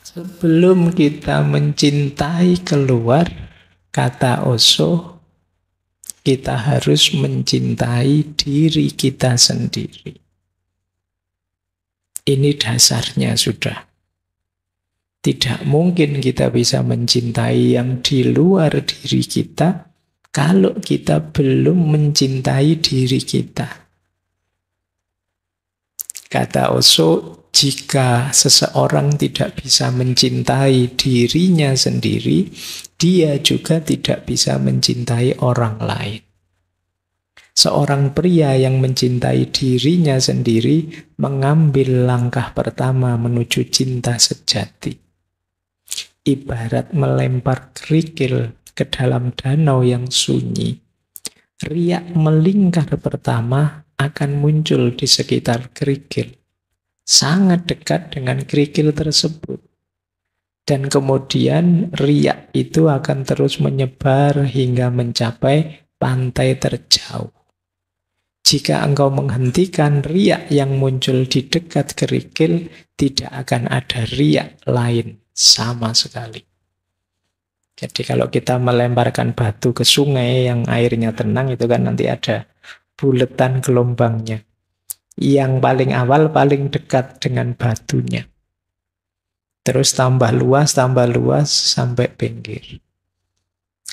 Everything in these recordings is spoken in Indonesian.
Sebelum kita mencintai keluar, kata Osho, kita harus mencintai diri kita sendiri. Ini dasarnya sudah. Tidak mungkin kita bisa mencintai yang di luar diri kita kalau kita belum mencintai diri kita. Kata Osho, jika seseorang tidak bisa mencintai dirinya sendiri, dia juga tidak bisa mencintai orang lain. Seorang pria yang mencintai dirinya sendiri mengambil langkah pertama menuju cinta sejati. Ibarat melempar kerikil ke dalam danau yang sunyi. Riak melingkar pertama akan muncul di sekitar kerikil. Sangat dekat dengan kerikil tersebut. Dan kemudian riak itu akan terus menyebar hingga mencapai pantai terjauh. Jika engkau menghentikan riak yang muncul di dekat kerikil, tidak akan ada riak lain sama sekali. Jadi kalau kita melemparkan batu ke sungai yang airnya tenang, itu kan nanti ada buletan gelombangnya. Yang paling awal paling dekat dengan batunya. Terus tambah luas sampai pinggir.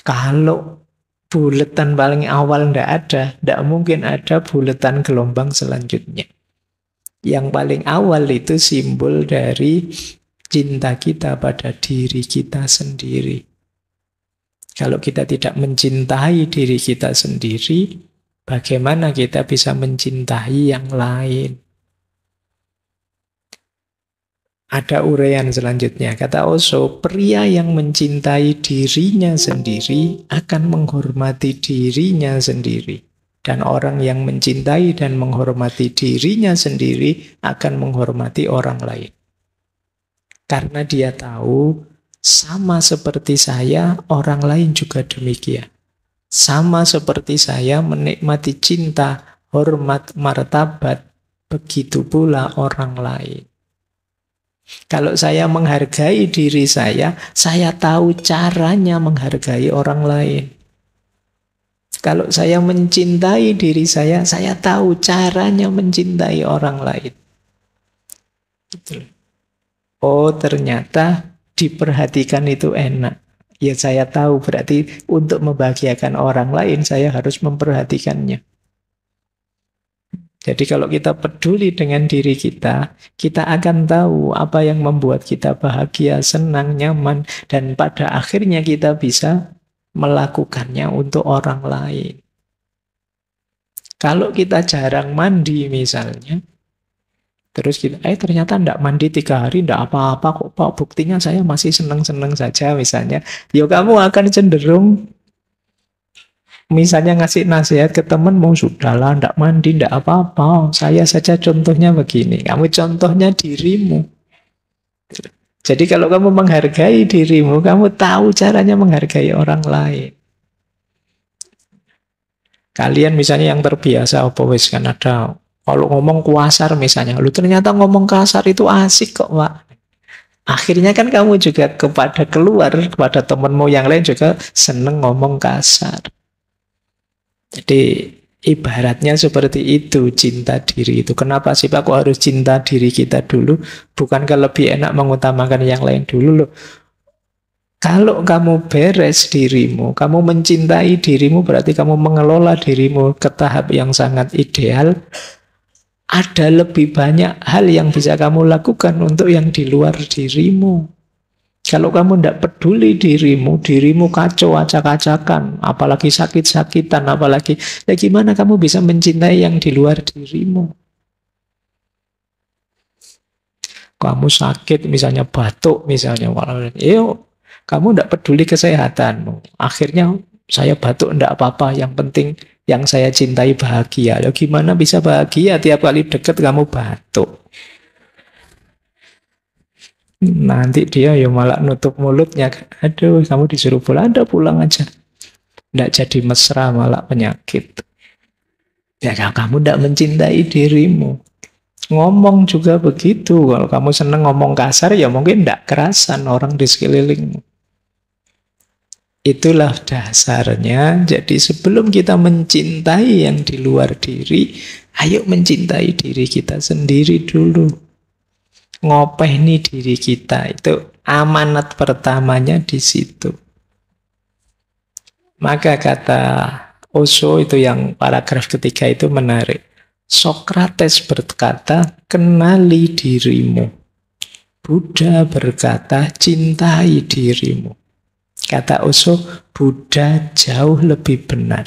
Kalau buletan paling awal tidak mungkin ada buletan gelombang selanjutnya. Yang paling awal itu simbol dari cinta kita pada diri kita sendiri. Kalau kita tidak mencintai diri kita sendiri, bagaimana kita bisa mencintai yang lain? Ada uraian selanjutnya. Kata Osho, pria yang mencintai dirinya sendiri akan menghormati dirinya sendiri. Dan orang yang mencintai dan menghormati dirinya sendiri akan menghormati orang lain. Karena dia tahu, sama seperti saya, orang lain juga demikian. Sama seperti saya menikmati cinta, hormat, martabat, begitu pula orang lain. Kalau saya menghargai diri saya tahu caranya menghargai orang lain. Kalau saya mencintai diri saya tahu caranya mencintai orang lain. Oh, ternyata diperhatikan itu enak. Ya saya tahu berarti untuk membahagiakan orang lain saya harus memperhatikannya. Jadi kalau kita peduli dengan diri kita akan tahu apa yang membuat kita bahagia, senang, nyaman, dan pada akhirnya kita bisa melakukannya untuk orang lain. Kalau kita jarang mandi misalnya, terus kita, ternyata tidak mandi 3 hari, tidak apa-apa kok Pak, buktinya saya masih senang-senang saja misalnya. Ya kamu akan cenderung, misalnya ngasih nasihat ke teman, mau sudahlah, tidak mandi, tidak apa-apa. Saya saja contohnya begini, kamu contohnya dirimu. Jadi kalau kamu menghargai dirimu, kamu tahu caranya menghargai orang lain. Kalian misalnya yang terbiasa, apa wis kan ada, kalau ngomong kasar misalnya, lu ternyata ngomong kasar itu asik kok, Pak. Akhirnya kan kamu juga kepada kepada temanmu yang lain juga seneng ngomong kasar. Jadi ibaratnya seperti itu cinta diri itu. Kenapa sih Pak kok harus cinta diri kita dulu? Bukankah lebih enak mengutamakan yang lain dulu loh? Kalau kamu beres dirimu, kamu mencintai dirimu, berarti kamu mengelola dirimu ke tahap yang sangat ideal. Ada lebih banyak hal yang bisa kamu lakukan untuk yang di luar dirimu. Kalau kamu tidak peduli dirimu kacau, acak-acakan, apalagi sakit-sakitan, apalagi, gimana kamu bisa mencintai yang di luar dirimu? Kamu sakit, misalnya batuk, misalnya, kamu tidak peduli kesehatanmu. Akhirnya saya batuk, tidak apa-apa, yang penting yang saya cintai bahagia. Gimana bisa bahagia tiap kali dekat kamu batuk? Nanti dia ya malah nutup mulutnya. Aduh, kamu disuruh pulang, pulang aja. Tidak jadi mesra, malah penyakit. Ya kamu tidak mencintai dirimu. Ngomong juga begitu. Kalau kamu seneng ngomong kasar, ya mungkin tidak kerasan orang di sekelilingmu. Itulah dasarnya. Jadi sebelum kita mencintai yang di luar diri, ayo mencintai diri kita sendiri dulu. Ngopeni diri kita. Itu amanat pertamanya di situ. Maka kata Osho itu yang paragraf ketiga itu menarik. Sokrates berkata, kenali dirimu. Buddha berkata, cintai dirimu. Kata Osho, Buddha jauh lebih benar.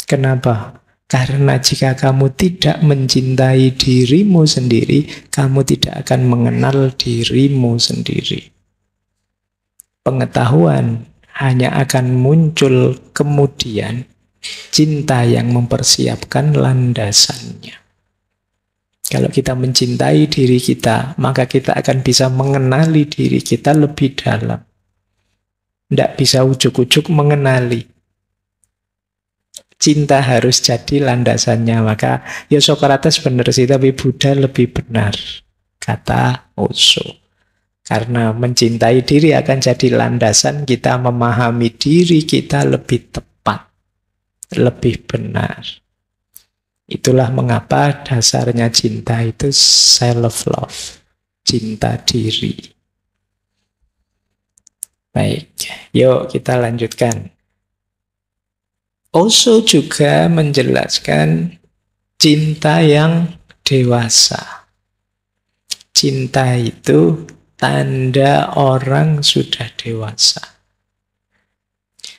Kenapa? Karena jika kamu tidak mencintai dirimu sendiri, kamu tidak akan mengenal dirimu sendiri. Pengetahuan hanya akan muncul kemudian, cinta yang mempersiapkan landasannya. Kalau kita mencintai diri kita, maka kita akan bisa mengenali diri kita lebih dalam. Tidak bisa ujuk-ujuk mengenali. Cinta harus jadi landasannya. Maka ya Sokrates benar sih, tapi Buddha lebih benar, kata Osho. Karena mencintai diri akan jadi landasan kita memahami diri kita lebih tepat, lebih benar. Itulah mengapa dasarnya cinta itu self-love, cinta diri. Baik, yuk kita lanjutkan. Osho juga menjelaskan cinta yang dewasa. Cinta itu tanda orang sudah dewasa.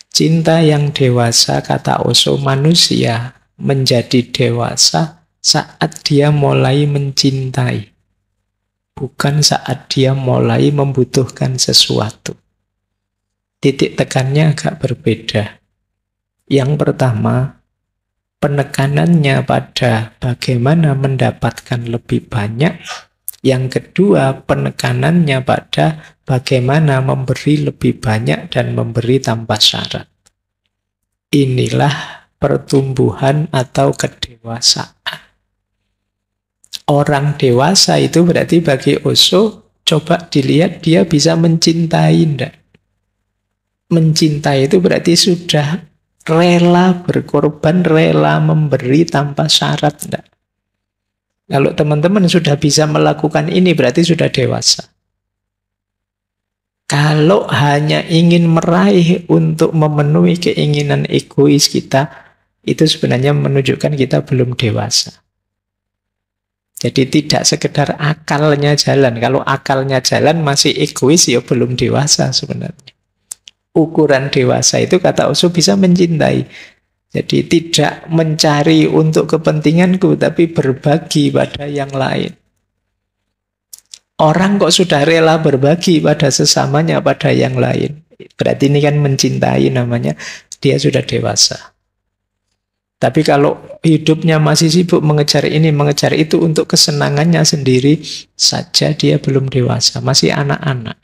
Cinta yang dewasa, kata Osho, manusia menjadi dewasa saat dia mulai mencintai, bukan saat dia mulai membutuhkan sesuatu. Titik tekannya agak berbeda. Yang pertama, penekanannya pada bagaimana mendapatkan lebih banyak. Yang kedua, penekanannya pada bagaimana memberi lebih banyak dan memberi tanpa syarat. Inilah pertumbuhan atau kedewasaan. Orang dewasa itu berarti bagi Osho, coba dilihat dia bisa mencintai enggak. Mencintai itu berarti sudah rela berkorban, rela memberi tanpa syarat enggak. Kalau teman-teman sudah bisa melakukan ini berarti sudah dewasa. Kalau hanya ingin meraih untuk memenuhi keinginan egois kita, itu sebenarnya menunjukkan kita belum dewasa. Jadi tidak sekedar akalnya jalan. Kalau akalnya jalan masih egois, ya belum dewasa sebenarnya. Ukuran dewasa itu kata Osho bisa mencintai. Jadi tidak mencari untuk kepentinganku, tapi berbagi pada yang lain. Orang kok sudah rela berbagi pada sesamanya, pada yang lain. Berarti ini kan mencintai namanya, dia sudah dewasa. Tapi kalau hidupnya masih sibuk mengejar ini, mengejar itu untuk kesenangannya sendiri saja, dia belum dewasa, masih anak-anak.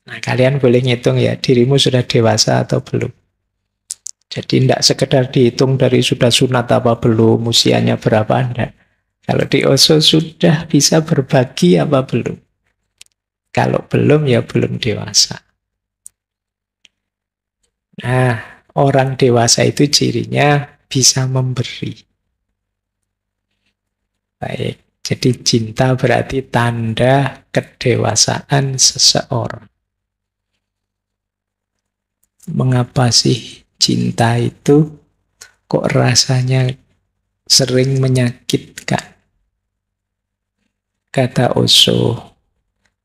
Nah, kalian boleh ngitung ya, dirimu sudah dewasa atau belum. Jadi tidak sekedar dihitung dari sudah sunat apa belum, usianya berapa, enggak. Kalau di Osho sudah bisa berbagi apa belum. Kalau belum, ya belum dewasa. Nah, orang dewasa itu cirinya bisa memberi. Baik, jadi cinta berarti tanda kedewasaan seseorang. Mengapa sih cinta itu kok rasanya sering menyakitkan? Kata Osho,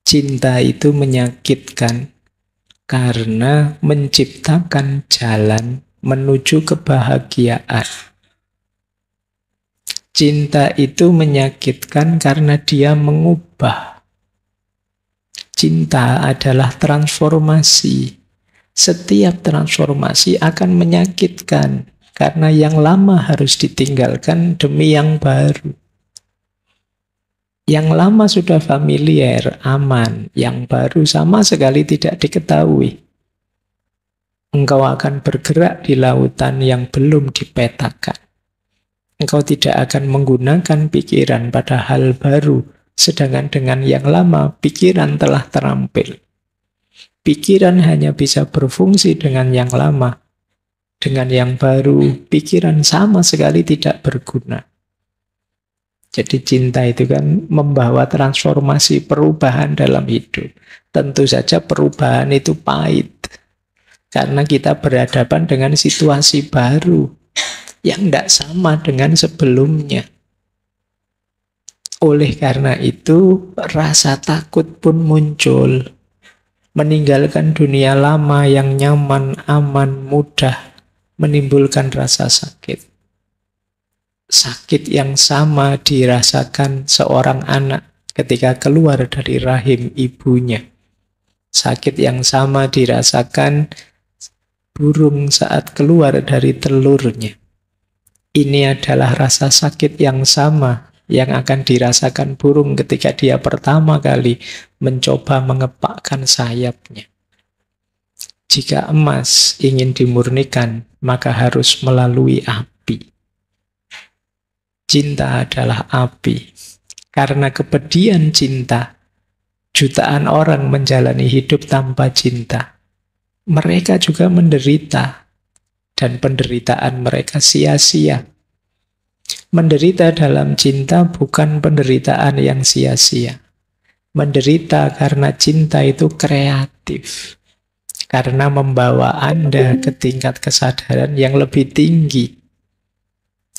cinta itu menyakitkan karena menciptakan jalan menuju kebahagiaan. Cinta itu menyakitkan karena dia mengubah. Cinta adalah transformasi. Setiap transformasi akan menyakitkan karena yang lama harus ditinggalkan demi yang baru. Yang lama sudah familiar, aman. Yang baru sama sekali tidak diketahui. Engkau akan bergerak di lautan yang belum dipetakan. Engkau tidak akan menggunakan pikiran pada hal baru, sedangkan dengan yang lama, pikiran telah terampil. Pikiran hanya bisa berfungsi dengan yang lama. Dengan yang baru, pikiran sama sekali tidak berguna. Jadi cinta itu kan membawa transformasi perubahan dalam hidup. Tentu saja perubahan itu pahit. Karena kita berhadapan dengan situasi baru yang tidak sama dengan sebelumnya. Oleh karena itu, rasa takut pun muncul. Meninggalkan dunia lama yang nyaman, aman, mudah, menimbulkan rasa sakit. Sakit yang sama dirasakan seorang anak ketika keluar dari rahim ibunya. Sakit yang sama dirasakan burung saat keluar dari telurnya. Ini adalah rasa sakit yang sama yang akan dirasakan burung ketika dia pertama kali mencoba mengepakkan sayapnya. Jika emas ingin dimurnikan, maka harus melalui api. Cinta adalah api. Karena kepedihan cinta, jutaan orang menjalani hidup tanpa cinta. Mereka juga menderita, dan penderitaan mereka sia-sia. Menderita dalam cinta bukan penderitaan yang sia-sia. Menderita karena cinta itu kreatif. Karena membawa Anda ke tingkat kesadaran yang lebih tinggi.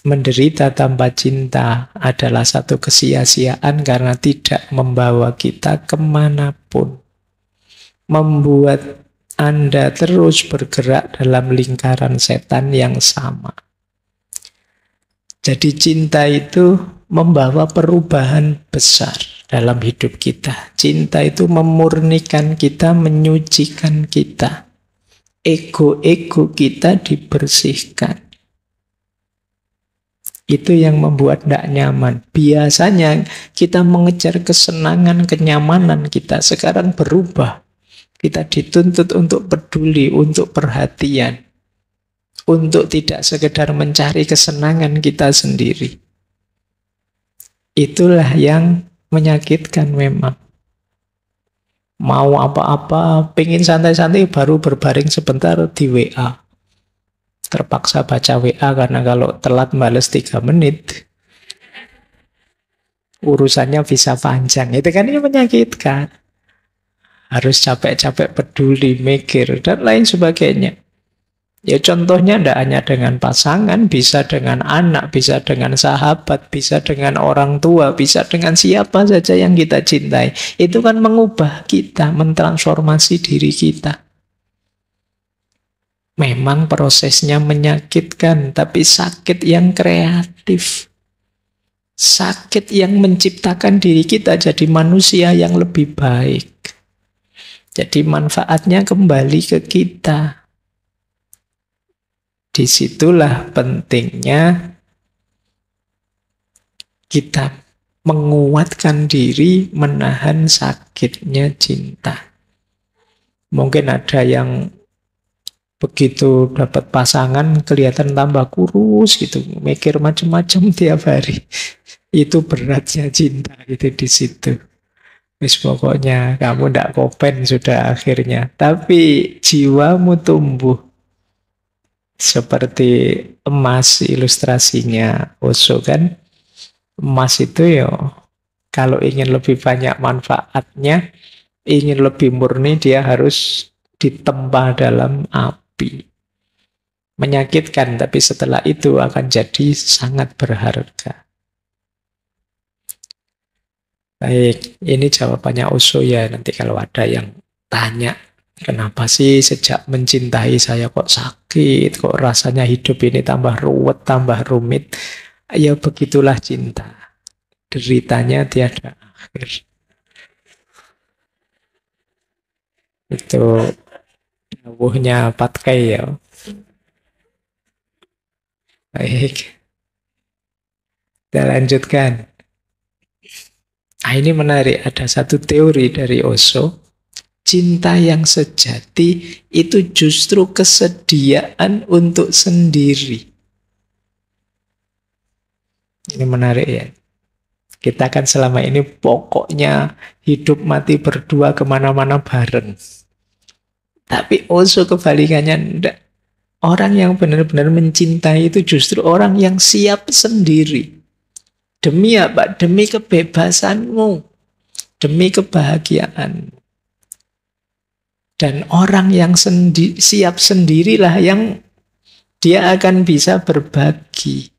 Menderita tanpa cinta adalah satu kesia-siaan karena tidak membawa kita kemanapun. Membuat Anda terus bergerak dalam lingkaran setan yang sama. Jadi cinta itu membawa perubahan besar dalam hidup kita. Cinta itu memurnikan kita, menyucikan kita. Ego-ego kita dibersihkan. Itu yang membuat tidak nyaman. Biasanya kita mengejar kesenangan, kenyamanan kita. Sekarang berubah. Kita dituntut untuk peduli, untuk perhatian. Untuk tidak sekedar mencari kesenangan kita sendiri. Itulah yang menyakitkan memang. Mau apa-apa, pengen santai-santai baru berbaring sebentar di WA. Terpaksa baca WA karena kalau telat bales 3 menit, urusannya bisa panjang. Itu kan ini menyakitkan. Harus capek-capek peduli, mikir, dan lain sebagainya. Ya contohnya tidak hanya dengan pasangan, bisa dengan anak, bisa dengan sahabat, bisa dengan orang tua, bisa dengan siapa saja yang kita cintai. Itu kan mengubah kita, mentransformasi diri kita. Memang prosesnya menyakitkan, tapi sakit yang kreatif. Sakit yang menciptakan diri kita jadi manusia yang lebih baik. Jadi manfaatnya kembali ke kita. Disitulah pentingnya kita menguatkan diri menahan sakitnya cinta. Mungkin ada yang begitu dapat pasangan kelihatan tambah kurus gitu, mikir macam-macam tiap hari. Itu beratnya cinta gitu di situ. Wis pokoknya kamu ndak kopen sudah akhirnya. Tapi jiwamu tumbuh. Seperti emas ilustrasinya Osho kan. Emas itu ya kalau ingin lebih banyak manfaatnya, ingin lebih murni, dia harus ditempa dalam api. Menyakitkan, tapi setelah itu akan jadi sangat berharga. Baik, ini jawabannya Osho ya. Nanti kalau ada yang tanya, kenapa sih sejak mencintai saya kok sakit, kok rasanya hidup ini tambah ruwet, tambah rumit. Ya begitulah cinta. Deritanya tiada akhir. Itu dawuhnya Patkai ya. Baik, kita lanjutkan. Nah, ini menarik, ada satu teori dari Osho. Cinta yang sejati itu justru kesediaan untuk sendiri. Ini menarik ya. Kita kan selama ini pokoknya hidup mati berdua kemana-mana bareng. Tapi Osho kebalikannya, enggak. Orang yang benar-benar mencintai itu justru orang yang siap sendiri. Demi apa? Demi kebebasanmu. Demi kebahagiaan. Dan orang yang siap sendirilah yang dia akan bisa berbagi.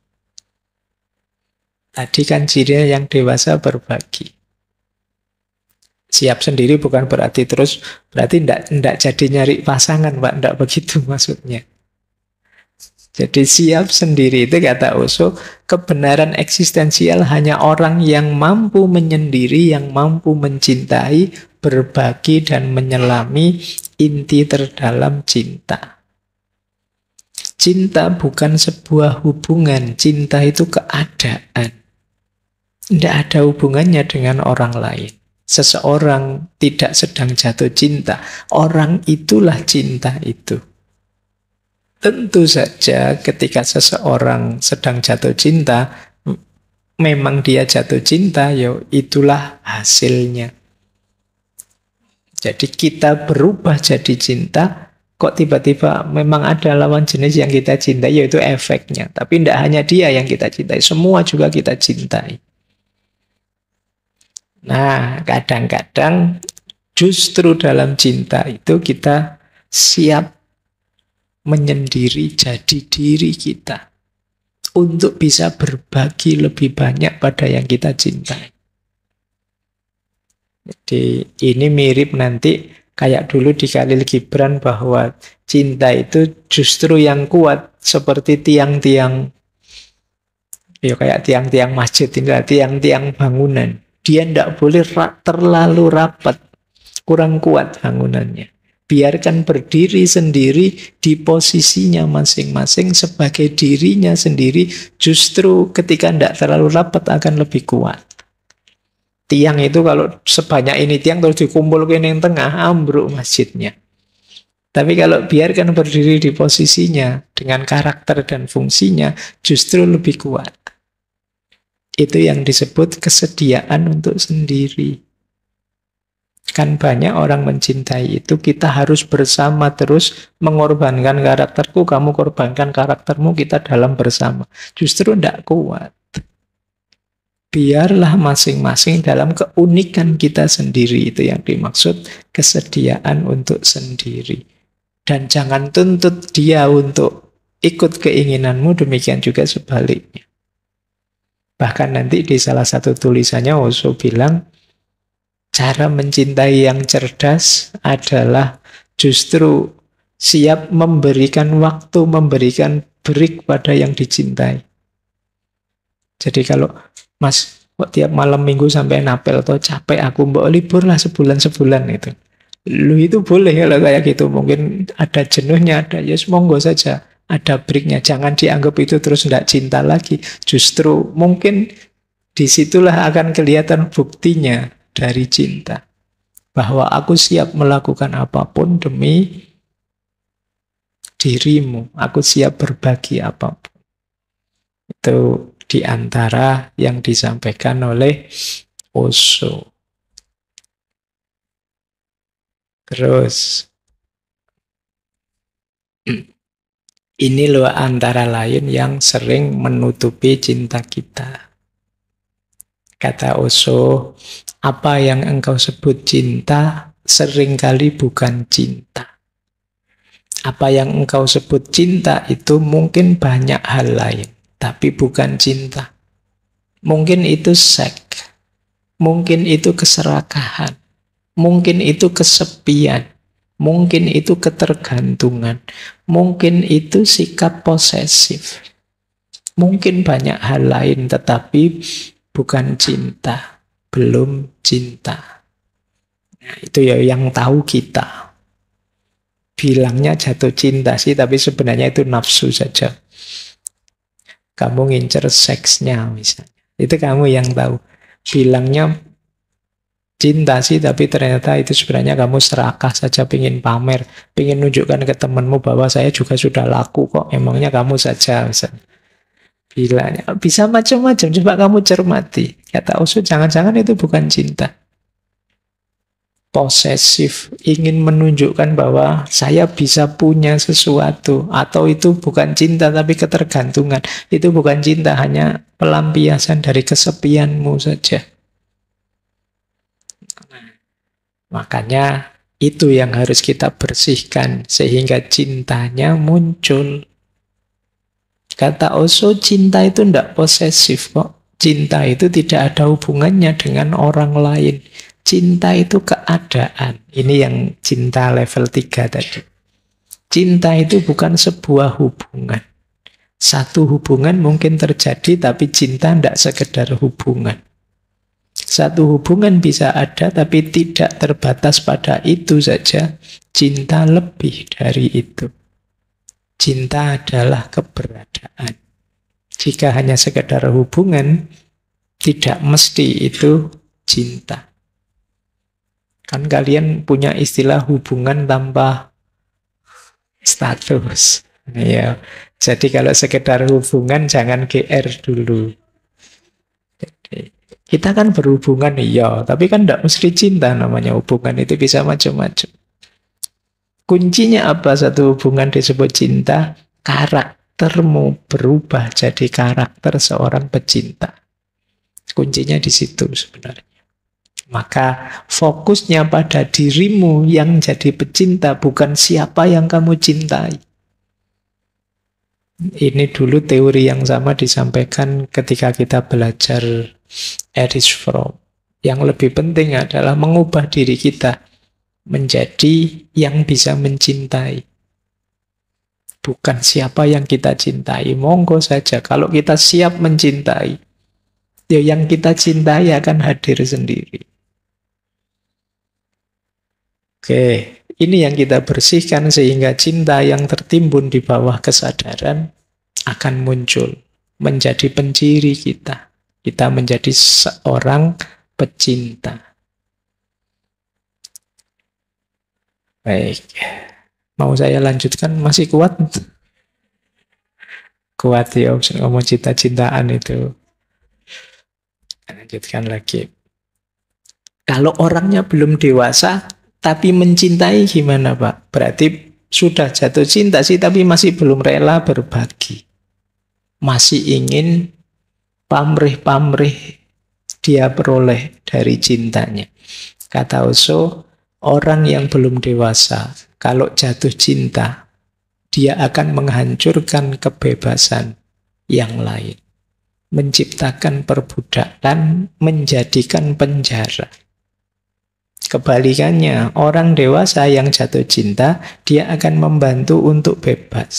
Tadi kan cirinya yang dewasa berbagi. Siap sendiri bukan berarti enggak jadi nyari pasangan, Pak. Enggak begitu maksudnya. Jadi siap sendiri itu kata Osho, kebenaran eksistensial hanya orang yang mampu menyendiri, yang mampu mencintai, berbagi dan menyelami inti terdalam cinta. Cinta bukan sebuah hubungan, cinta itu keadaan. Tidak ada hubungannya dengan orang lain. Seseorang tidak sedang jatuh cinta, orang itulah cinta itu. Tentu saja ketika seseorang sedang jatuh cinta, memang dia jatuh cinta, ya itulah hasilnya. Jadi kita berubah jadi cinta, kok tiba-tiba memang ada lawan jenis yang kita cintai, yaitu efeknya. Tapi tidak hanya dia yang kita cintai, semua juga kita cintai. Nah, kadang-kadang justru dalam cinta itu kita siap menyendiri jadi diri kita untuk bisa berbagi lebih banyak pada yang kita cintai. Jadi ini mirip nanti kayak dulu di Khalil Gibran bahwa cinta itu justru yang kuat seperti tiang-tiang, ya kayak tiang-tiang masjid ini, tiang-tiang bangunan. Dia tidak boleh terlalu rapat, kurang kuat bangunannya. Biarkan berdiri sendiri di posisinya masing-masing sebagai dirinya sendiri, justru ketika tidak terlalu rapat akan lebih kuat. Tiang itu kalau sebanyak ini tiang terus dikumpulkan yang tengah, ambruk masjidnya. Tapi kalau biarkan berdiri di posisinya dengan karakter dan fungsinya, justru lebih kuat. Itu yang disebut kesediaan untuk sendiri. Kan banyak orang mencintai itu, kita harus bersama terus mengorbankan karakterku, kamu korbankan karaktermu, kita dalam bersama. Justru tidak kuat. Biarlah masing-masing dalam keunikan kita sendiri, itu yang dimaksud kesediaan untuk sendiri. Dan jangan tuntut dia untuk ikut keinginanmu, demikian juga sebaliknya. Bahkan nanti di salah satu tulisannya Osho bilang, cara mencintai yang cerdas adalah justru siap memberikan waktu, memberikan break pada yang dicintai. Jadi kalau Mas, kok tiap malam minggu sampai napel atau capek aku, mbak libur lah sebulan itu. Lu itu boleh kalau kayak gitu, mungkin ada jenuhnya, ada ya monggo saja, ada breaknya. Jangan dianggap itu terus tidak cinta lagi. Justru mungkin disitulah akan kelihatan buktinya dari cinta. Bahwa aku siap melakukan apapun demi dirimu. Aku siap berbagi apapun. Itu di antara yang disampaikan oleh Osho. Terus, ini loh antara lain yang sering menutupi cinta kita. Kata Osho, apa yang engkau sebut cinta seringkali bukan cinta. Apa yang engkau sebut cinta itu mungkin banyak hal lain, tapi bukan cinta. Mungkin itu seks, mungkin itu keserakahan, mungkin itu kesepian, mungkin itu ketergantungan, mungkin itu sikap posesif. Mungkin banyak hal lain, tetapi bukan cinta, belum cinta. Nah, itu ya yang tahu kita. Bilangnya jatuh cinta sih, tapi sebenarnya itu nafsu saja. Kamu ngincer seksnya misalnya. Itu kamu yang tahu. Bilangnya cinta sih, tapi ternyata itu sebenarnya kamu serakah saja, pengen pamer, pengen nunjukkan ke temanmu bahwa saya juga sudah laku kok, emangnya kamu saja misalnya. Bilanya bisa macam-macam. Coba kamu cermati. Kata Osho, jangan-jangan itu bukan cinta. Posesif, ingin menunjukkan bahwa saya bisa punya sesuatu. Atau itu bukan cinta, tapi ketergantungan. Itu bukan cinta, hanya pelampiasan dari kesepianmu saja. Makanya itu yang harus kita bersihkan, sehingga cintanya muncul. Kata Osho, cinta itu tidak posesif kok. Cinta itu tidak ada hubungannya dengan orang lain. Cinta itu keadaan. Ini yang cinta level 3 tadi. Cinta itu bukan sebuah hubungan. Satu hubungan mungkin terjadi, tapi cinta tidak sekedar hubungan. Satu hubungan bisa ada, tapi tidak terbatas pada itu saja. Cinta lebih dari itu. Cinta adalah keberadaan. Jika hanya sekedar hubungan, tidak mesti itu cinta. Kan kalian punya istilah hubungan tanpa status. Ya. Jadi kalau sekedar hubungan jangan GR dulu. Jadi, kita kan berhubungan iya, tapi kan tidak mesti cinta namanya hubungan. Itu bisa macam-macam. Kuncinya apa satu hubungan disebut cinta? Karaktermu berubah jadi karakter seorang pecinta. Kuncinya di situ sebenarnya. Maka fokusnya pada dirimu yang jadi pecinta, bukan siapa yang kamu cintai. Ini dulu teori yang sama disampaikan ketika kita belajar Erich Fromm. Yang lebih penting adalah mengubah diri kita menjadi yang bisa mencintai. Bukan siapa yang kita cintai. Monggo saja. Kalau kita siap mencintai, ya yang kita cintai akan hadir sendiri. Oke, ini yang kita bersihkan sehingga cinta yang tertimbun di bawah kesadaran akan muncul. Menjadi penciri kita. Kita menjadi seorang pecinta. Baik. Mau saya lanjutkan? Masih kuat? Kuat ya, ngomong cinta-cintaan itu. Lanjutkan lagi. Kalau orangnya belum dewasa, tapi mencintai gimana Pak? Berarti sudah jatuh cinta sih, tapi masih belum rela berbagi. Masih ingin pamrih-pamrih dia peroleh dari cintanya. Kata Osho, orang yang belum dewasa, kalau jatuh cinta, dia akan menghancurkan kebebasan yang lain. Menciptakan perbudakan, menjadikan penjara. Kebalikannya, orang dewasa yang jatuh cinta, dia akan membantu untuk bebas.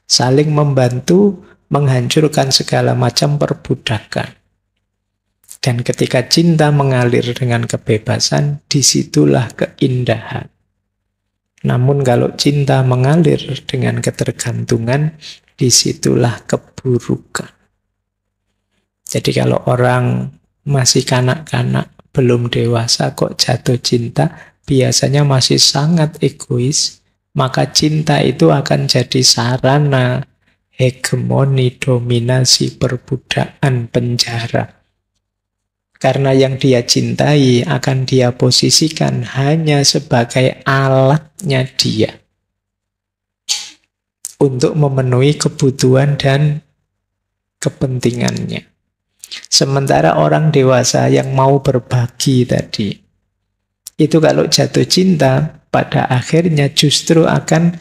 Saling membantu, menghancurkan segala macam perbudakan. Dan ketika cinta mengalir dengan kebebasan, disitulah keindahan. Namun kalau cinta mengalir dengan ketergantungan, disitulah keburukan. Jadi kalau orang masih kanak-kanak, belum dewasa kok jatuh cinta, biasanya masih sangat egois, maka cinta itu akan jadi sarana hegemoni, dominasi, perbudakan, penjara. Karena yang dia cintai akan dia posisikan hanya sebagai alatnya dia untuk memenuhi kebutuhan dan kepentingannya. Sementara orang dewasa yang mau berbagi tadi, itu kalau jatuh cinta, pada akhirnya justru akan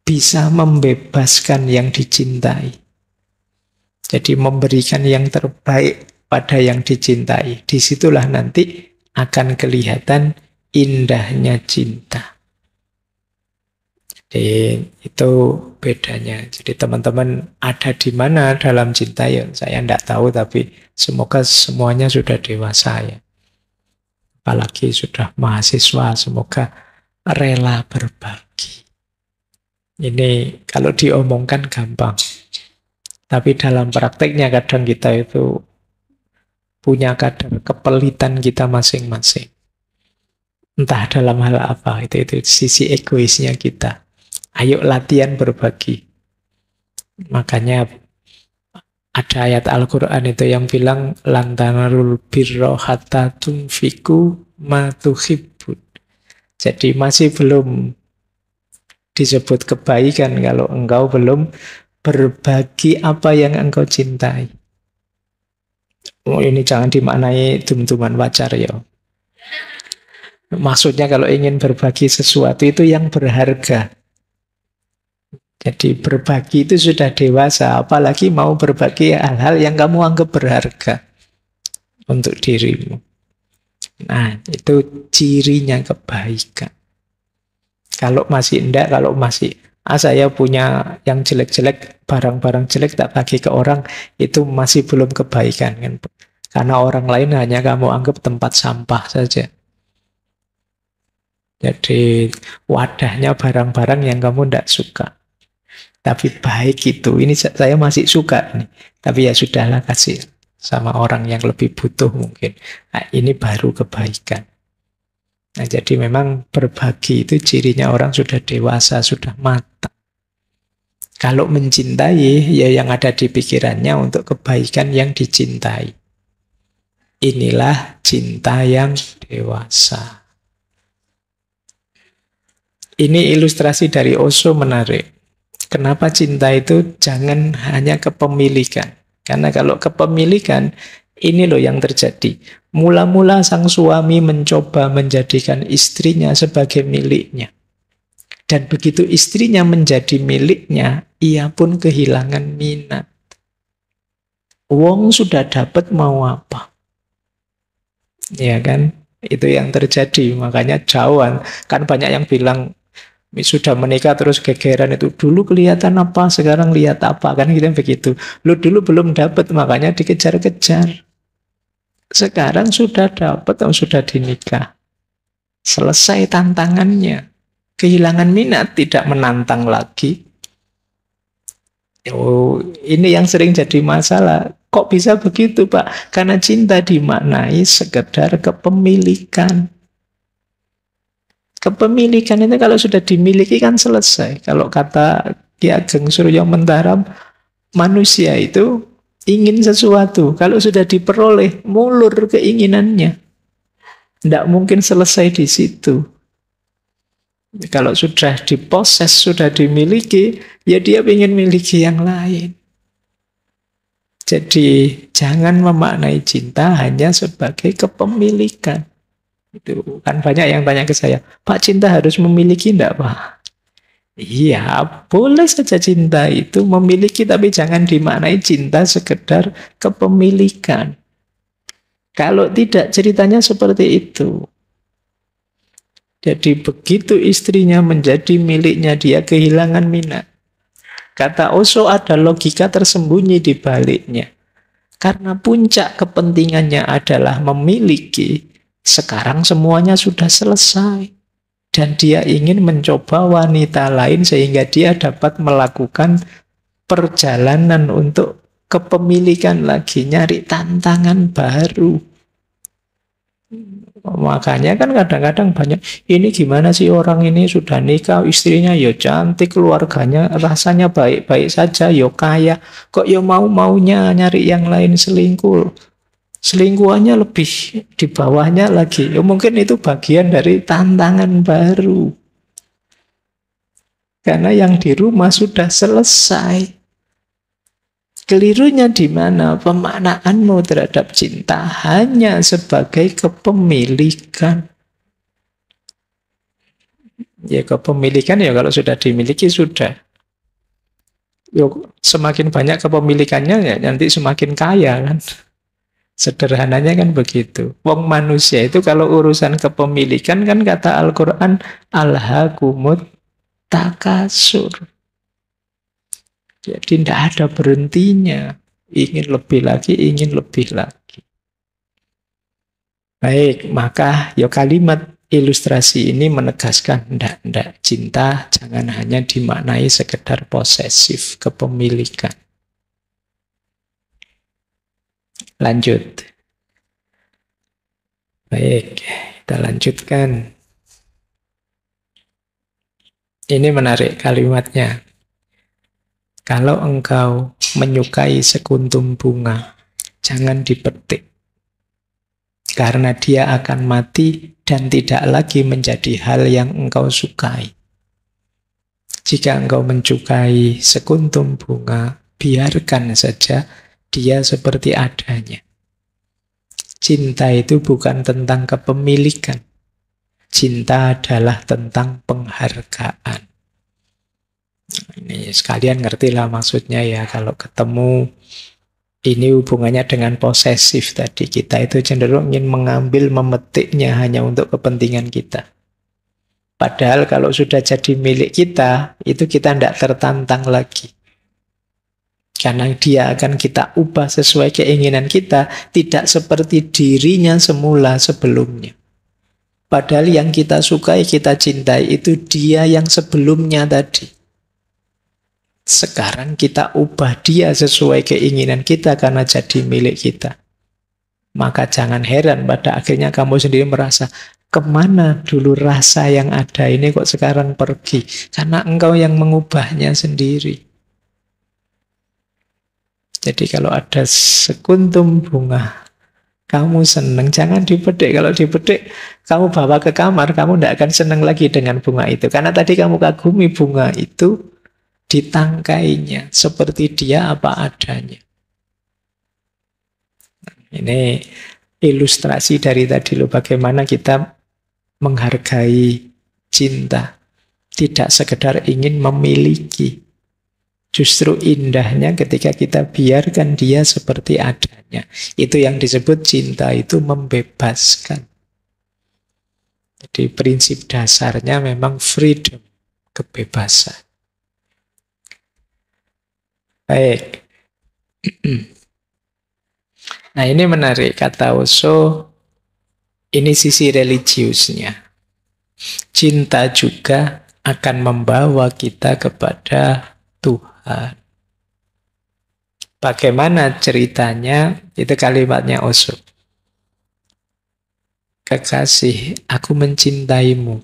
bisa membebaskan yang dicintai. Jadi memberikan yang terbaik pada yang dicintai. Disitulah nanti akan kelihatan indahnya cinta. Jadi itu bedanya. Jadi teman-teman ada di mana dalam cinta ya saya tidak tahu, tapi semoga semuanya sudah dewasa ya. Apalagi sudah mahasiswa, semoga rela berbagi. Ini kalau diomongkan gampang. Tapi dalam prakteknya kadang kita itu punya kadar kepelitan kita masing-masing. Entah dalam hal apa, itu sisi egoisnya kita. Ayo latihan berbagi. Makanya Ada ayat Al-Quran itu yang bilang lantanarul birro hatta tunfiku ma tuhibbun. Jadi masih belum disebut kebaikan kalau engkau belum berbagi apa yang engkau cintai. Oh, ini jangan dimaknai tum-tuman wajar ya. Maksudnya kalau ingin berbagi sesuatu itu yang berharga. Jadi berbagi itu sudah dewasa, apalagi mau berbagi hal-hal yang kamu anggap berharga untuk dirimu. Nah, itu cirinya kebaikan. Kalau masih enggak, kalau masih saya punya yang jelek-jelek, barang-barang jelek tak bagi ke orang, itu masih belum kebaikan kan. Karena orang lain hanya kamu anggap tempat sampah saja. Jadi wadahnya barang-barang yang kamu tidak suka. Tapi baik itu, ini saya masih suka nih. Tapi ya sudahlah, kasih sama orang yang lebih butuh mungkin. Nah, ini baru kebaikan. Nah, jadi memang berbagi itu cirinya orang sudah dewasa, sudah matang. Kalau mencintai, ya yang ada di pikirannya untuk kebaikan yang dicintai. Inilah cinta yang dewasa. Ini ilustrasi dari Osho menarik. Kenapa cinta itu jangan hanya kepemilikan. Karena kalau kepemilikan, ini loh yang terjadi. Mula-mula sang suami mencoba menjadikan istrinya sebagai miliknya. Dan begitu istrinya menjadi miliknya, ia pun kehilangan minat. Wong sudah dapat mau apa? Ya kan? Itu yang terjadi. Makanya jauhan. Kan banyak yang bilang, sudah menikah terus gegeran itu. Dulu kelihatan apa, sekarang lihat apa. Kan gitu begitu. Lu dulu belum dapat, makanya dikejar-kejar. Sekarang sudah dapat, sudah dinikah. Selesai tantangannya. Kehilangan minat, tidak menantang lagi. Oh, ini yang sering jadi masalah. Kok bisa begitu, Pak? Karena cinta dimaknai sekedar kepemilikan. Kepemilikan itu kalau sudah dimiliki kan selesai. Kalau kata Ki Ageng Suryo Mentaram, manusia itu ingin sesuatu. Kalau sudah diperoleh, mulur keinginannya. Tidak mungkin selesai di situ. Kalau sudah diposes, sudah dimiliki, ya dia ingin miliki yang lain. Jadi jangan memaknai cinta hanya sebagai kepemilikan. Itu kan banyak yang tanya ke saya, Pak, cinta harus memiliki enggak, Pak? Iya, boleh saja cinta itu memiliki, tapi jangan dimaknai cinta sekedar kepemilikan. Kalau tidak, ceritanya seperti itu. Jadi begitu istrinya menjadi miliknya, dia kehilangan minat. Kata Osho, ada logika tersembunyi di baliknya. Karena puncak kepentingannya adalah memiliki, sekarang semuanya sudah selesai. Dan dia ingin mencoba wanita lain sehingga dia dapat melakukan perjalanan untuk kepemilikan lagi, nyari tantangan baru. Makanya kan kadang-kadang banyak, ini gimana sih orang ini sudah nikah, istrinya ya cantik, keluarganya rasanya baik-baik saja, ya kaya, kok ya mau-maunya nyari yang lain, selingkuh. Selingkuhannya lebih di bawahnya lagi. Ya mungkin itu bagian dari tantangan baru. Karena yang di rumah sudah selesai. Kelirunya di mana? Pemaknaanmu terhadap cinta hanya sebagai kepemilikan. Ya kepemilikan ya kalau sudah dimiliki sudah. Yo, semakin banyak kepemilikannya ya nanti semakin kaya kan. Sederhananya kan begitu. Wong manusia itu kalau urusan kepemilikan kan kata Al-Quran, alhaakumut takasur. Jadi tidak ada berhentinya. Ingin lebih lagi, ingin lebih lagi. Baik, maka ya kalimat ilustrasi ini menegaskan tidak cinta jangan hanya dimaknai sekedar posesif, kepemilikan. Lanjut. Baik, kita lanjutkan. Ini menarik kalimatnya. Kalau engkau menyukai sekuntum bunga, jangan dipetik. Karena dia akan mati dan tidak lagi menjadi hal yang engkau sukai. Jika engkau mencukai sekuntum bunga, biarkan saja dia seperti adanya. Cinta itu bukan tentang kepemilikan. Cinta adalah tentang penghargaan. Ini sekalian ngertilah maksudnya ya, kalau ketemu ini hubungannya dengan posesif tadi. Kita itu cenderung ingin mengambil, memetiknya hanya untuk kepentingan kita. Padahal kalau sudah jadi milik kita, itu kita tidak tertantang lagi. Karena dia akan kita ubah sesuai keinginan kita, tidak seperti dirinya semula sebelumnya. Padahal yang kita sukai, kita cintai itu dia yang sebelumnya tadi. Sekarang kita ubah dia sesuai keinginan kita karena jadi milik kita. Maka jangan heran pada akhirnya kamu sendiri merasa, kemana dulu rasa yang ada ini kok sekarang pergi? Karena engkau yang mengubahnya sendiri. Jadi kalau ada sekuntum bunga, kamu senang, jangan dipetik. Kalau dipetik, kamu bawa ke kamar, kamu tidak akan senang lagi dengan bunga itu. Karena tadi kamu kagumi bunga itu, ditangkainya seperti dia apa adanya. Ini ilustrasi dari tadi loh, bagaimana kita menghargai cinta. Tidak sekedar ingin memiliki. Justru indahnya ketika kita biarkan dia seperti adanya. Itu yang disebut cinta itu membebaskan. Jadi prinsip dasarnya memang freedom, kebebasan. Baik. Nah ini menarik, kata Osho, ini sisi religiusnya. Cinta juga akan membawa kita kepada Tuhan. Bagaimana ceritanya? Itu kalimatnya Osho. Kekasih, aku mencintaimu.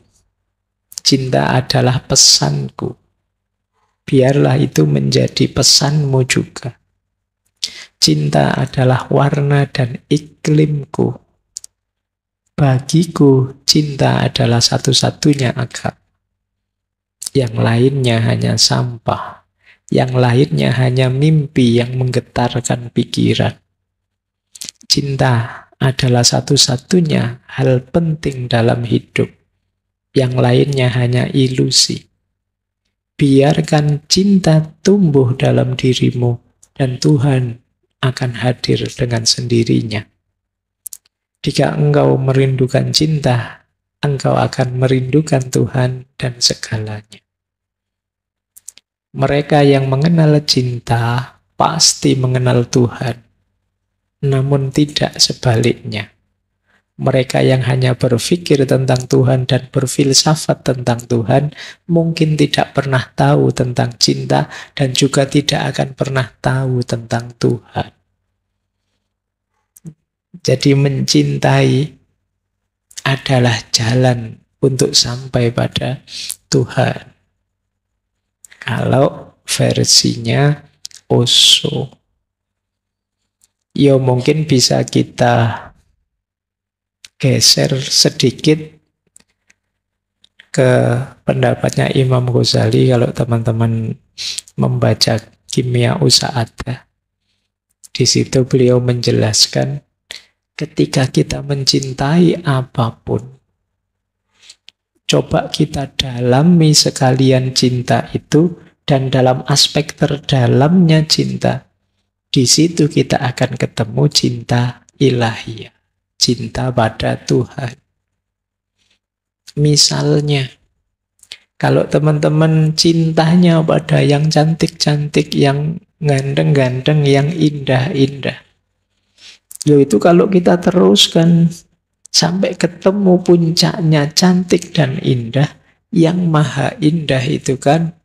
Cinta adalah pesanku. Biarlah itu menjadi pesanmu juga. Cinta adalah warna dan iklimku. Bagiku, cinta adalah satu-satunya agama. Yang lainnya hanya sampah. Yang lainnya hanya mimpi yang menggetarkan pikiran. Cinta adalah satu-satunya hal penting dalam hidup. Yang lainnya hanya ilusi. Biarkan cinta tumbuh dalam dirimu dan Tuhan akan hadir dengan sendirinya. Jika engkau merindukan cinta, engkau akan merindukan Tuhan dan segalanya. Mereka yang mengenal cinta pasti mengenal Tuhan, namun tidak sebaliknya. Mereka yang hanya berpikir tentang Tuhan dan berfilsafat tentang Tuhan mungkin tidak pernah tahu tentang cinta dan juga tidak akan pernah tahu tentang Tuhan. Jadi mencintai adalah jalan untuk sampai pada Tuhan. Kalau versinya Osho, ya mungkin bisa kita geser sedikit ke pendapatnya Imam Ghazali kalau teman-teman membaca Kimia Usa'adah. Di situ beliau menjelaskan ketika kita mencintai apapun, coba kita dalami sekalian cinta itu dan dalam aspek terdalamnya cinta, di situ kita akan ketemu cinta ilahiyah. Cinta pada Tuhan. Misalnya, kalau teman-teman cintanya pada yang cantik-cantik, yang ganteng-ganteng, yang indah-indah, itu kalau kita teruskan sampai ketemu puncaknya cantik dan indah, yang maha indah itu kan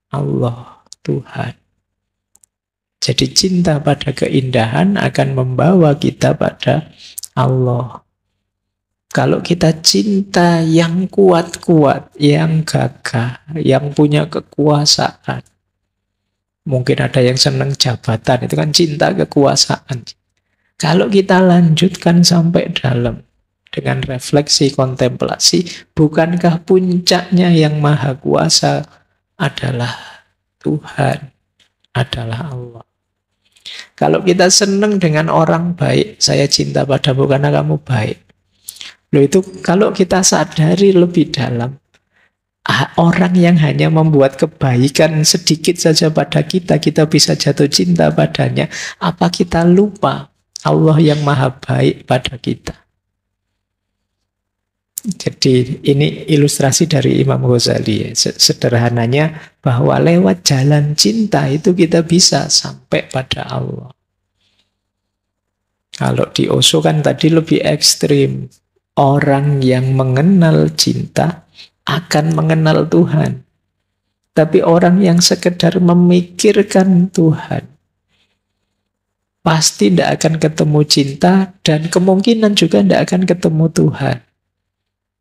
Allah, Tuhan. Jadi cinta pada keindahan akan membawa kita pada Allah. Kalau kita cinta yang kuat-kuat, yang gagah, yang punya kekuasaan, Mungkin ada yang senang jabatan, itu kan cinta kekuasaan. Kalau kita lanjutkan sampai dalam dengan refleksi kontemplasi, bukankah puncaknya yang maha kuasa adalah Tuhan, adalah Allah. Kalau kita senang dengan orang baik, saya cinta padamu karena kamu baik. Loh, itu kalau kita sadari lebih dalam, orang yang hanya membuat kebaikan sedikit saja pada kita, kita bisa jatuh cinta padanya. Apa kita lupa Allah yang maha baik pada kita? Jadi ini ilustrasi dari Imam Ghazali. Sederhananya bahwa lewat jalan cinta itu kita bisa sampai pada Allah. Kalau di Osho kan tadi lebih ekstrim. Orang yang mengenal cinta akan mengenal Tuhan. Tapi orang yang sekedar memikirkan Tuhan pasti tidak akan ketemu cinta dan kemungkinan juga tidak akan ketemu Tuhan.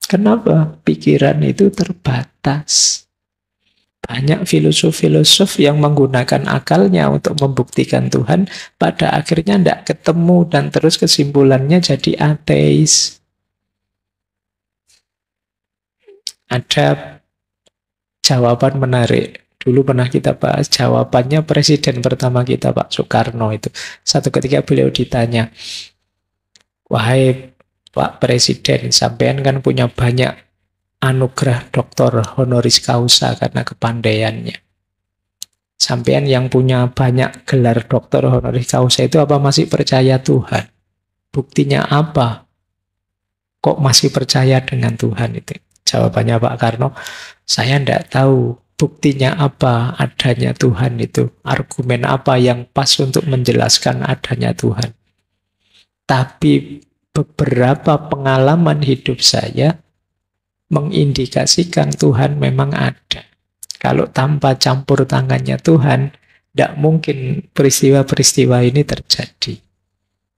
Kenapa? Pikiran itu terbatas. Banyak filosof-filosof yang menggunakan akalnya untuk membuktikan Tuhan, pada akhirnya tidak ketemu dan terus kesimpulannya jadi ateis. Ada jawaban menarik. Dulu pernah kita bahas jawabannya presiden pertama kita, Pak Soekarno itu. Satu ketika beliau ditanya, "Wahai Pak Presiden, sampean kan punya banyak anugerah doktor honoris causa karena kepandaiannya. Sampean yang punya banyak gelar doktor honoris causa itu apa masih percaya Tuhan? Buktinya apa? Kok masih percaya dengan Tuhan itu?" Jawabannya Pak Karno, "Saya tidak tahu buktinya apa adanya Tuhan itu. Argumen apa yang pas untuk menjelaskan adanya Tuhan. Tapi beberapa pengalaman hidup saya mengindikasikan Tuhan memang ada. Kalau tanpa campur tangannya Tuhan, tidak mungkin peristiwa-peristiwa ini terjadi."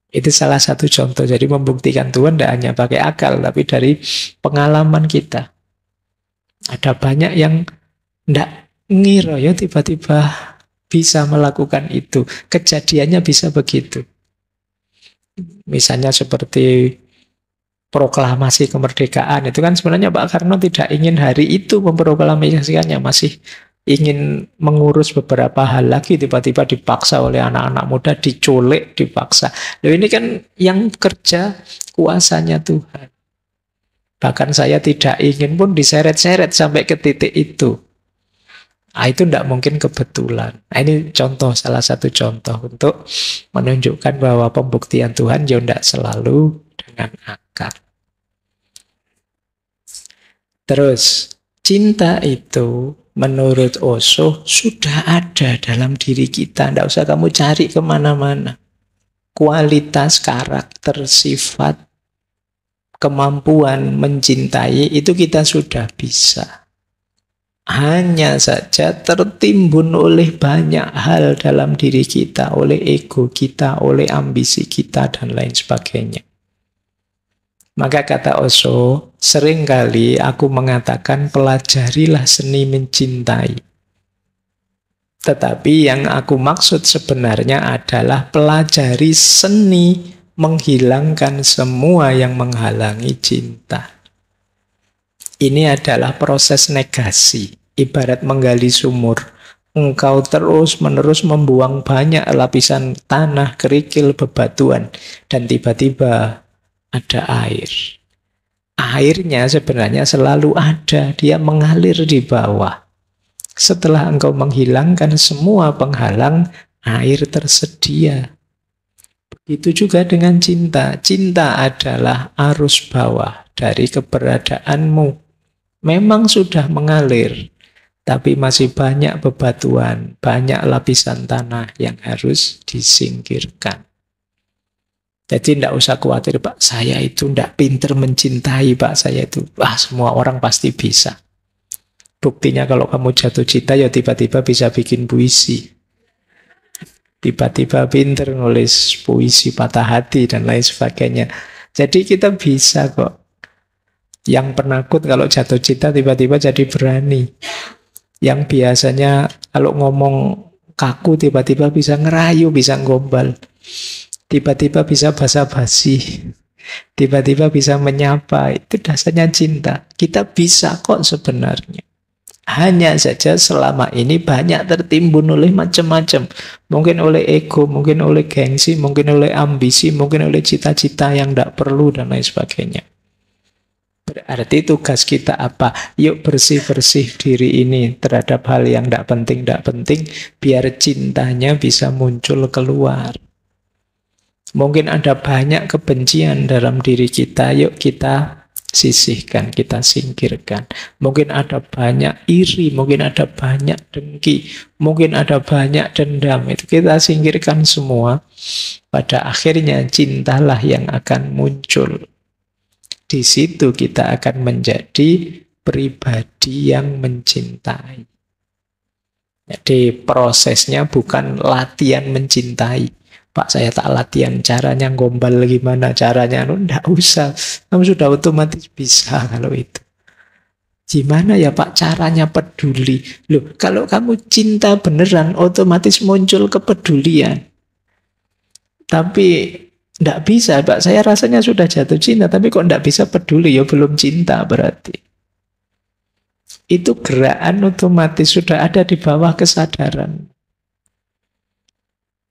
Itu salah satu contoh. Jadi membuktikan Tuhan tidak hanya pakai akal, tapi dari pengalaman kita. Ada banyak yang tidak ngira ya tiba-tiba bisa melakukan itu. Kejadiannya bisa begitu. Misalnya seperti proklamasi kemerdekaan. Itu kan sebenarnya Pak Karno tidak ingin hari itu memproklamasikannya. Masih ingin mengurus beberapa hal lagi, tiba-tiba dipaksa oleh anak-anak muda, diculik, dipaksa. Loh, ini kan yang kerja kuasanya Tuhan. Bahkan saya tidak ingin pun diseret-seret sampai ke titik itu. Itu tidak mungkin kebetulan. Ini contoh, salah satu contoh untuk menunjukkan bahwa pembuktian Tuhan ya tidak selalu dengan akal. Terus, cinta itu menurut Osho sudah ada dalam diri kita. Tidak usah kamu cari kemana-mana. Kualitas, karakter, sifat, kemampuan mencintai itu kita sudah bisa. Hanya saja tertimbun oleh banyak hal dalam diri kita, oleh ego kita, oleh ambisi kita, dan lain sebagainya. Maka kata Osho, seringkali aku mengatakan pelajarilah seni mencintai. Tetapi yang aku maksud sebenarnya adalah pelajari seni menghilangkan semua yang menghalangi cinta. Ini adalah proses negasi, ibarat menggali sumur. Engkau terus-menerus membuang banyak lapisan tanah, kerikil, bebatuan, dan tiba-tiba ada air. Airnya sebenarnya selalu ada, dia mengalir di bawah. Setelah engkau menghilangkan semua penghalang, air tersedia. Begitu juga dengan cinta. Cinta adalah arus bawah dari keberadaanmu. Memang sudah mengalir, tapi masih banyak bebatuan, banyak lapisan tanah yang harus disingkirkan. Jadi tidak usah khawatir, Pak, saya itu tidak pinter mencintai, Pak, saya itu. Semua orang pasti bisa. Buktinya kalau kamu jatuh cinta, ya tiba-tiba bisa bikin puisi. Tiba-tiba pinter nulis puisi patah hati dan lain sebagainya. Jadi kita bisa kok. Yang penakut kalau jatuh cinta tiba-tiba jadi berani. Yang biasanya kalau ngomong kaku, tiba-tiba bisa ngerayu, bisa gombal. Tiba-tiba bisa basa-basi. Tiba-tiba bisa menyapa. Itu dasarnya cinta. Kita bisa kok sebenarnya. Hanya saja selama ini banyak tertimbun oleh macam-macam. Mungkin oleh ego, mungkin oleh gengsi, mungkin oleh ambisi, mungkin oleh cita-cita yang tidak perlu, dan lain sebagainya. Berarti tugas kita apa? Yuk bersih-bersih diri ini terhadap hal yang tidak penting, biar cintanya bisa muncul keluar. Mungkin ada banyak kebencian dalam diri kita, yuk kita sisihkan, kita singkirkan. Mungkin ada banyak iri, mungkin ada banyak dengki, mungkin ada banyak dendam. Itu kita singkirkan semua. Pada akhirnya cintalah yang akan muncul. Di situ kita akan menjadi pribadi yang mencintai. Jadi prosesnya bukan latihan mencintai. Pak, saya tak latihan caranya gombal gimana caranya. Enggak usah. Kamu sudah otomatis bisa kalau itu. Gimana ya Pak caranya peduli? Loh, kalau kamu cinta beneran, otomatis muncul kepedulian. Tapi enggak bisa, Pak. Saya rasanya sudah jatuh cinta, tapi kok enggak bisa peduli, ya belum cinta berarti. Itu gerakan otomatis sudah ada di bawah kesadaran.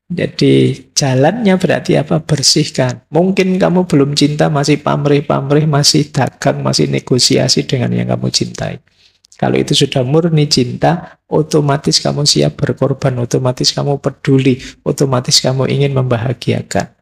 Jadi jalannya berarti apa? Bersihkan. Mungkin kamu belum cinta, masih pamrih-pamrih, masih dagang, masih negosiasi dengan yang kamu cintai. Kalau itu sudah murni cinta, otomatis kamu siap berkorban, otomatis kamu peduli, otomatis kamu ingin membahagiakan.